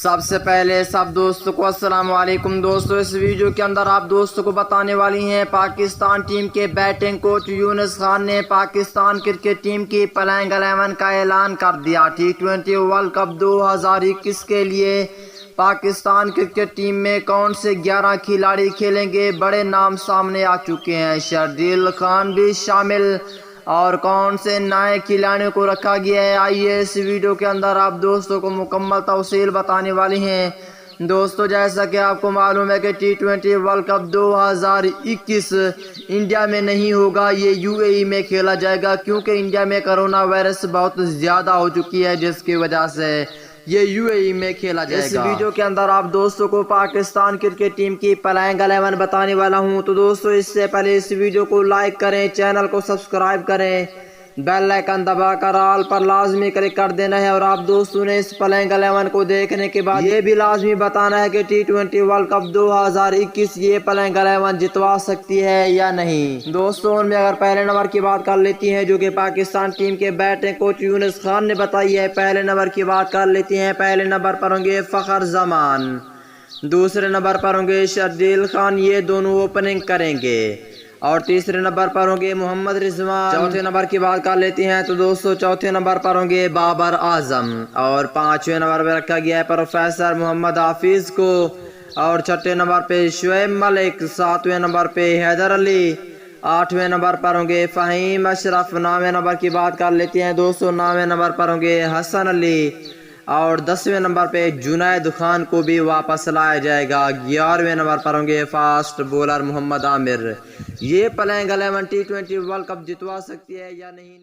سب سے پہلے سب دوستوں کو السلام علیکم دوستوں، اس ویڈیو کے اندر آپ دوستوں کو بتانے والی ہیں پاکستان ٹیم کے بیٹنگ کوچ یونس خان نے پاکستان کرکٹ ٹیم کی پلینگ 11 کا اعلان کر دیا۔ T20 ورلڈ کپ 2021 کے لیے پاکستان کرکٹ ٹیم میں کون سے 11 کھلاڑی کھیلیں گے، بڑے نام سامنے آ چکے ہیں۔ شردیل خان بھی شامل اور کون سے نئے کھلاڑیوں کو رکھا گیا ہے، آئیے اس ویڈیو کے اندر آپ دوستوں کو مکمل تفصیل بتانے والی ہیں۔ دوستو جیسا کہ آپ کو معلوم ہے کہ T20 ورلڈ کپ 2021 انڈیا میں نہیں ہوگا، یہ UAE میں کھیلا جائے گا، کیونکہ انڈیا میں کرونا وائرس بہت زیادہ ہو چکی ہے، جس کی وجہ سے یہ UAE میں کھیلا جائے گا۔ اس ویڈیو کے اندر آپ دوستوں کو پاکستان کرکٹ ٹیم کی پلینگ 11 بتانے والا ہوں۔ تو دوستو اس سے پہلے اس ویڈیو کو لائک کریں، چینل کو سبسکرائب کریں، بیل آئیکن دبا کر آل پر لازمی کلک کر دینا ہے، اور آپ دوستوں نے اس پلینگ 11 کو دیکھنے کے بعد یہ بھی لازمی بتانا ہے کہ T20 ورلڈ کپ 2021 یہ پلینگ 11 جتوا سکتی ہے یا نہیں۔ دوستوں ان میں اگر پہلے نمبر کی بات کر لیتی ہیں جو کہ پاکستان ٹیم کے بیٹنگ کوچ یونس خان نے بتائی ہے، پہلے نمبر کی بات کر لیتی ہیں۔ پہلے نمبر پر ہوں گے فخر زمان، دوسرے نمبر پر ہوں گے شردیل خان، یہ دونوں اوپننگ کریں گے، اور تیسرے نمبر پر ہوں گے محمد رضوان۔ چوتھے نمبر کی بات کر لیتی ہیں تو دوستو چوتھے نمبر پر ہوں گے بابر اعظم، اور پانچویں نمبر پہ رکھا گیا ہے پروفیسر محمد حافظ کو، اور چھٹے نمبر پہ شعیب ملک، ساتویں نمبر پہ حیدر علی، آٹھویں نمبر پر ہوں گے فہیم اشرف، نویں نمبر کی بات کر لیتی ہیں دوستو نویں نمبر پر ہوں گے حسن علی، اور 10ویں نمبر پہ جنید خان کو بھی واپس لایا جائے گا، 11ویں نمبر پر ہوں گے فاسٹ بولر محمد عامر۔ یہ پلینگ 11 T20 ورلڈ کپ جتوا سکتی ہے یا نہیں۔